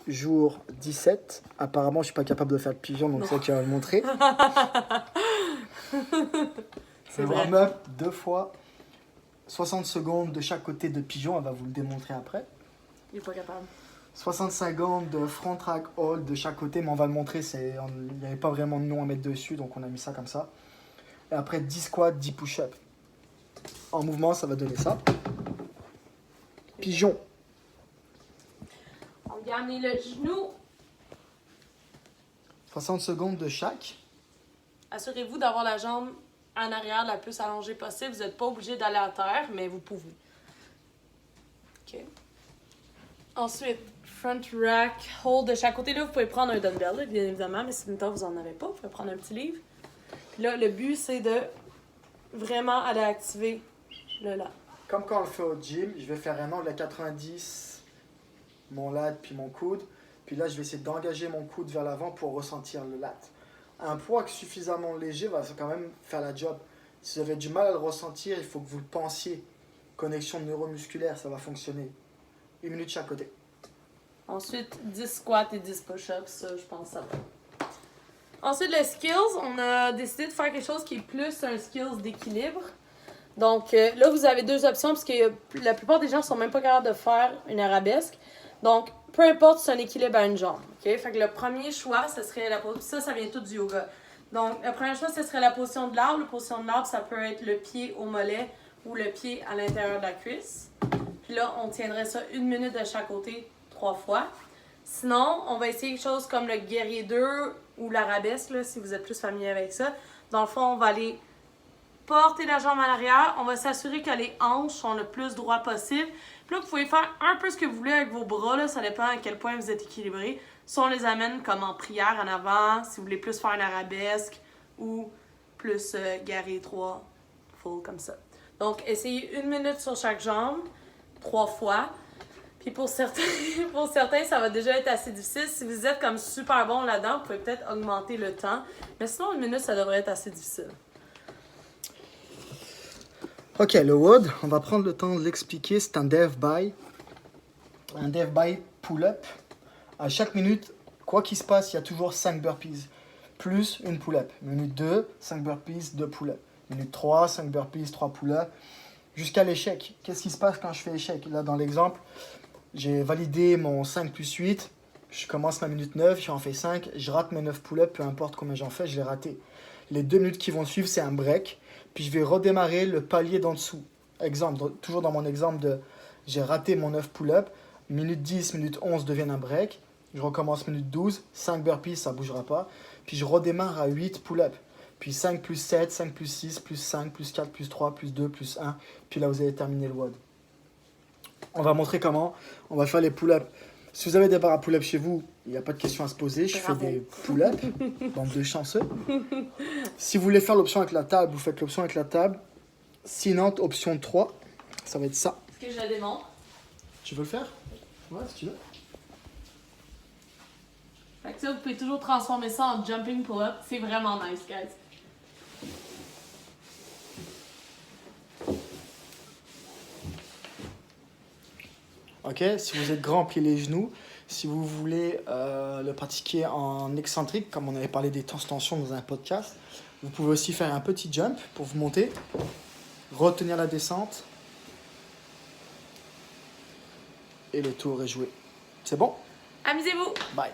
jour 17. Apparemment, je suis pas capable de faire le pigeon, donc c'est ça qui va le montrer. C'est Le vrai. warm-up 2 fois. 60 secondes de chaque côté de pigeon, elle va vous le démontrer après. Il est pas capable. 65 secondes de front track hold de chaque côté, mais on va le montrer, il n'y avait pas vraiment de nom à mettre dessus, donc on a mis ça comme ça. Et après 10 squats, 10 push-ups. En mouvement, ça va donner ça. Pigeon. On garde le genou. 60 secondes de chaque. Assurez-vous d'avoir la jambe en arrière la plus allongée possible. Vous n'êtes pas obligé d'aller à terre, mais vous pouvez. OK. Ensuite, front rack, hold de chaque côté. Là, vous pouvez prendre un dumbbell, là, bien évidemment, mais si maintenant vous n'en avez pas, vous pouvez prendre un petit livre. Puis là, le but, c'est de vraiment aller activer le lat. Comme quand on le fait au gym, je vais faire un angle à 90, mon lat puis mon coude. Puis là, je vais essayer d'engager mon coude vers l'avant pour ressentir le lat. Un poids suffisamment léger va quand même faire la job. Si vous avez du mal à le ressentir, il faut que vous le pensiez. Connexion neuromusculaire, ça va fonctionner. 1 minute chaque côté. Ensuite, 10 squats et 10 push-ups, ça, je pense que ça va. Ensuite, les skills, on a décidé de faire quelque chose qui est plus un skills d'équilibre. Donc là, vous avez deux options, parce que la plupart des gens sont même pas capables de faire une arabesque. Donc, peu importe si c'est un équilibre à une jambe. OK? Fait que le premier choix, ce serait la position. Ça vient tout du yoga. Donc, le premier choix, ce serait la position de l'arbre. La position de l'arbre, ça peut être le pied au mollet ou le pied à l'intérieur de la cuisse. Puis là, on tiendrait ça 1 minute de chaque côté, 3 fois. Sinon, on va essayer quelque chose comme le guerrier 2 ou l'arabesque, là, si vous êtes plus familier avec ça. Dans le fond, on va aller porter la jambe en arrière. On va s'assurer que les hanches sont le plus droit possible. Puis là, vous pouvez faire un peu ce que vous voulez avec vos bras. Là, ça dépend à quel point vous êtes équilibré. Si on les amène comme en prière en avant, si vous voulez plus faire une arabesque ou plus guerrier 3, full comme ça. Donc, essayez 1 minute sur chaque jambe, 3 fois. Puis pour certains, ça va déjà être assez difficile. Si vous êtes comme super bon là-dedans, vous pouvez peut-être augmenter le temps. Mais sinon, 1 minute, ça devrait être assez difficile. Ok, le WOD, on va prendre le temps de l'expliquer. C'est un dev by. Un dev by pull-up. À chaque minute, quoi qu'il se passe, il y a toujours 5 burpees. Plus une pull-up. Minute 2, 5 burpees, 2 pull-up. Minute 3, 5 burpees, 3 pull-up. Jusqu'à l'échec. Qu'est-ce qui se passe quand je fais échec? Là, dans l'exemple, j'ai validé mon 5 plus 8. Je commence ma minute 9, j'en fais 5. Je rate mes 9 pull-ups, peu importe combien j'en fais, je l'ai raté. Les 2 minutes qui vont suivre, c'est un break. Puis je vais redémarrer le palier d'en dessous. Exemple, toujours dans mon exemple de j'ai raté mon 9 pull-up. Minute 10, minute 11 deviennent un break. Je recommence minute 12, 5 burpees, ça ne bougera pas. Puis je redémarre à 8 pull-up. Puis 5 plus 7, 5 plus 6, plus 5, plus 4, plus 3, plus 2, plus 1. Puis là, vous allez terminer le WOD. On va montrer comment. On va faire les pull-ups. Si vous avez des barres à pull-up chez vous, il n'y a pas de question à se poser. Je fais des pull-ups. Bande de chanceux. Si vous voulez faire l'option avec la table, vous faites l'option avec la table. Sinon, option 3, ça va être ça. Est-ce que je la démontre? Tu veux le faire? Ouais, si tu veux. Fait que ça, vous pouvez toujours transformer ça en jumping pull-up. C'est vraiment nice, guys. Ok, si vous êtes grand, pliez les genoux. Si vous voulez le pratiquer en excentrique, comme on avait parlé des tensions dans un podcast, vous pouvez aussi faire un petit jump pour vous monter, retenir la descente, et le tour est joué. C'est bon? Amusez-vous! Bye!